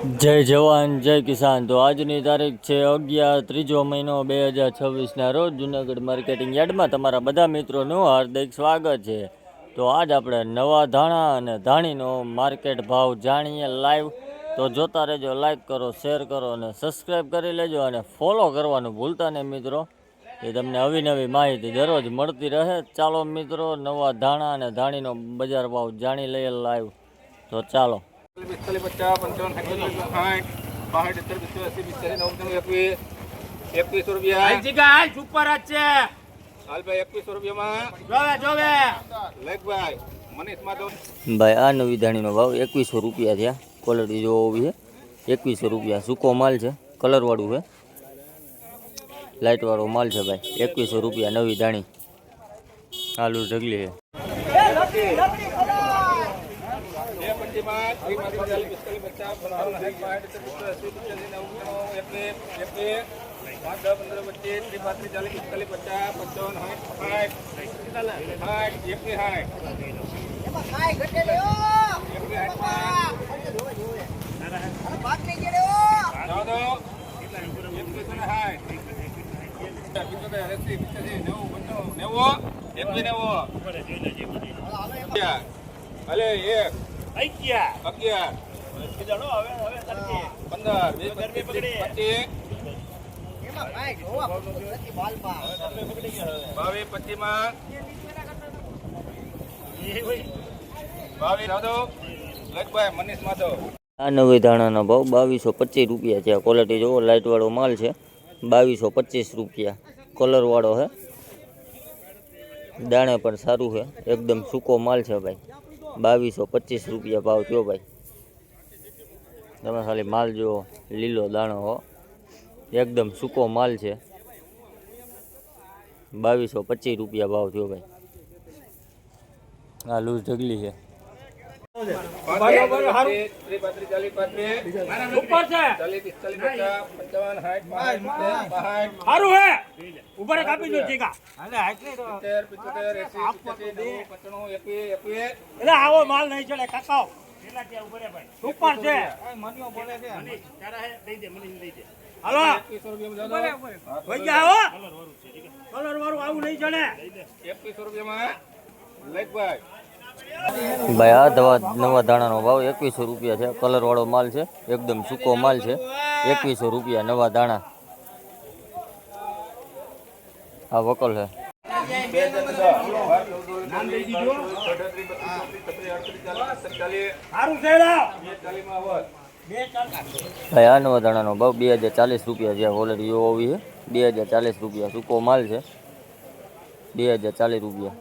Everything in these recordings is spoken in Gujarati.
જય જવાન જય કિસાન। તો આજની તારીખ છે 11 ત્રીજો મહિનો 2026ના રોજ જુનાગઢ માર્કેટિંગ યાર્ડમાં તમારા બધા મિત્રોનું હાર્દિક સ્વાગત છે। તો આજ આપણે નવા ધાણા અને ધાણીનો માર્કેટ ભાવ જાણીએ લાઈવ। તો જોતા રહેજો, લાઈક કરો, શેર કરો અને સબસ્ક્રાઈબ કરી લેજો અને ફોલો કરવાનું ભૂલતા નહીં મિત્રો, એ તમને અવિનવી માહિતી દરરોજ મળતી રહે। ચાલો મિત્રો, નવા ધાણા અને ધાણીનો બજાર ભાવ જાણી લઈએ લાઈવ। તો ચાલો। 45 50 55 60 62 70 80 21 રૂપિયા હાલ જીગા હાલ સુપર જ છે હાલ ભાઈ 2100 રૂપિયામાં જોવે લેખ ભાઈ મનીષ માધવ ભાઈ આ નવી ધાણીનો ભાવ 2100 રૂપિયા થયા। ક્વોલિટી જો હોવી છે 2100 રૂપિયા। સૂકો માલ છે, કલર વાળું છે, લાઇટ વાળો માલ છે ભાઈ। 2100 રૂપિયા નવી ધાણી। આલુ ઢગલી છે। અલે એક 11 આ નવી ધાણાનો ભાવ 2225 રૂપિયા છે। ક્વોલિટી જોવો, લાઇટ વાળો માલ છે। 2225 રૂપિયા, કલર વાળો છે, દાણે પણ સારું છે, એકદમ સૂકો માલ છે ભાઈ। 2225 રૂપિયા ભાવ થયો ભાઈ। તમે ખાલી માલ જુઓ, લીલો દાણો હો, એકદમ સૂકો માલ છે। 2225 રૂપિયા ભાવ થયો ભાઈ। આ લૂઝ ઢગલી છે। આવો માલ નહીં ચડે કાકા, સુપર છે। હાલો કલર વાળું આવું નહીં ચડે। 2100 રૂપિયામાં લેખ ભાઈ ભાઈ આ નવા ધાણાનો ભાવ 2100 રૂપિયા છે। કલર વાળો માલ છે, એકદમ સૂકો માલ છે। 2100 રૂપિયા નવા ધાણા। આ વકલ છે। ભાઈ આ નવા ધાણાનો ભાવ 2040 રૂપિયા છે। ક્વોલિટી જો હોવી છે 2040 રૂપિયા, સૂકો માલ છે। 2040 રૂપિયા,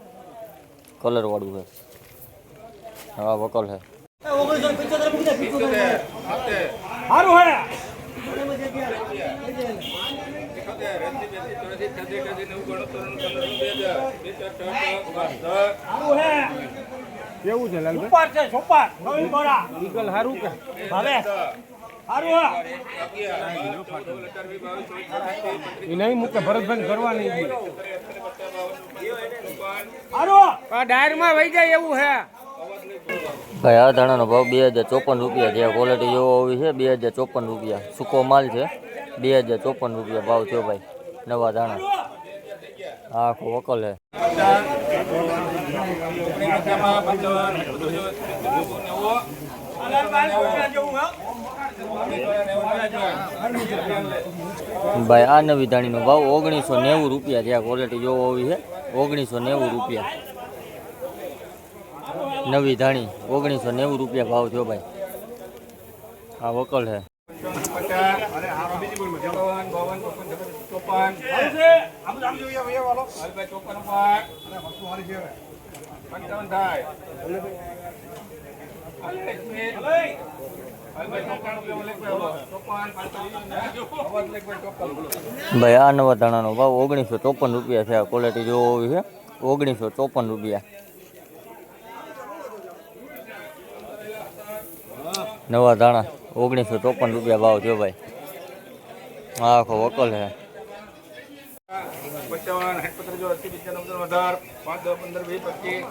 કલર વાળું છે। હા વકલ છે। કેવું છે લાલભાઈ? સુપર છે, સુપર નવીન બોરા ઈગલ હારું કે ભાવે હારું હા ઈ નહીં મુકે ભરતભાઈ કરવા નહીં દી હારું આ ડાયર માં વહી જાય એવું છે ભાઈ આ ધાણાનો ભાવ 2054 રૂપિયા છે। ક્વોલિટી જેવો હોવી છે 2054 રૂપિયા, સૂકો માલ છે। 2054 રૂપિયા ભાવ થયો ભાઈ નવા ધાણા। આ આખો વકલ છે। ભાઈ આ નવી ધાણીનો ભાવ 1990 રૂપિયા છે। ક્વોલિટી જોવો હોવી છે 1990 રૂપિયા નવી ધાણી। 1990 રૂપિયા ભાવ થયો ભાઈ। આ વકલ છે। ભાઈ આ નવા ધાણાનો ભાવ 1954 રૂપિયા છે। ક્વોલિટી જોવો હોવી છે 1954 રૂપિયા નવા ધાણા। 1954 રૂપિયા ભાવ થયો ભાઈ। આ આખો વકલ છે। 55 60 80 90 18 5 10 15 20 25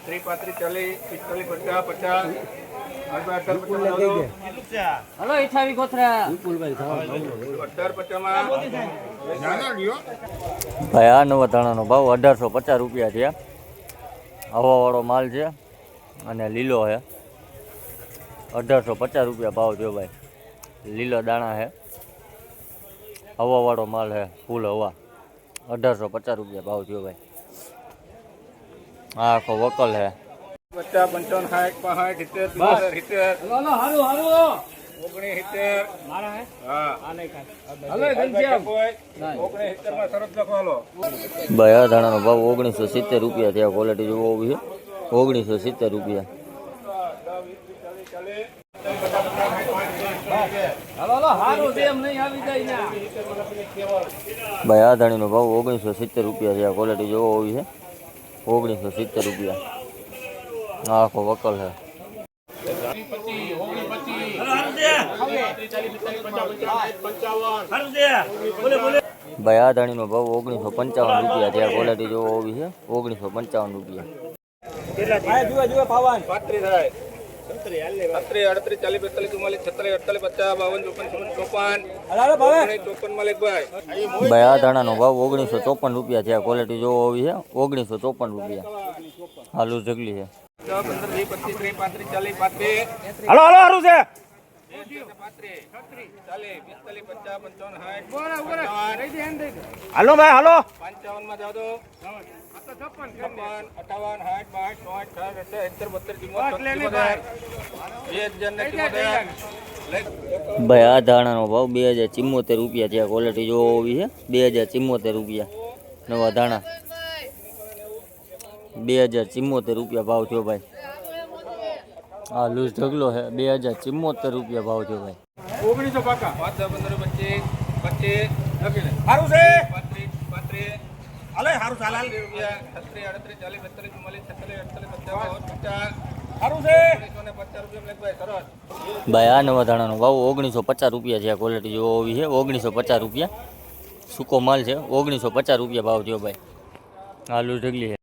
30 35 40 45 50 50 હાલભાઈ 18 હલો ઈઠાવી કોથરા 18 માં ભાઈ આ નવા ધાણાનો ભાવ 1850 રૂપિયા છે. હવાવાળો માલ છે અને લીલો છે. 1850 રૂપિયા ભાવ થયો ભાઈ. લીલા દાણા છે, હવાવાળો માલ છે, ફૂલ હવા. 1850 રૂપિયા ભાવ થયો ભાઈ. આ આખો વકલ છે. 50 55 60 65 70 ભાઈ આ ધાણાનો ભાવ 1970 રૂપિયા થયા. ક્વોલિટી જોવો હોવી છે. 1970 રૂપિયા. ભાઈ આ ધાણીનો ભાવ 1970 રૂપિયા થયા. ક્વોલિટી જોવો હોવી છે. 1970 રૂપિયા. આ આખો વકલ છે. ભાઈ આ ધાણીનો ભાવ 1955 રૂપિયા થયા. ક્વોલિટી જોવો હોવી છે. 1955 રૂપિયા. ભાઈ આ ધાણાનો ભાવ 1954 રૂપિયા થયા. ક્વોલિટી જોવો હોવી છે. 1954 રૂપિયા. હાલુ જગલી છે. હાલો હાલો હારું છે. હાલો ભાઈ હાલો. 55 માં જાવ તો 56 58 60 ભાઈ આ ધાણાનો ભાવ 2074 રૂપિયા થયા. ક્વોલિટી જોવો હોવી છે. 2074 રૂપિયા નવા ધાણા. 2074 રૂપિયા ભાવ થયો ભાઈ. હા લૂઝ ઢગલો છે. 2074 રૂપિયા ભાવ થયો ભાઈ. 1900 પાકા 5 15 25 25 હારું છે. 35 હાલે હારું ચાલ હાલ. 36 38 40 42 46 હારું છે. 50 રૂપિયા સરસ. ભાઈ આ નવા ધાણાનો ભાવ 1950 રૂપિયા છે. ક્વોલિટી જોવો હોવી છે. 1950 રૂપિયા. સૂકો માલ છે. 1950 રૂપિયા ભાવ થયો ભાઈ. આ લૂઝ ઢગલી છે.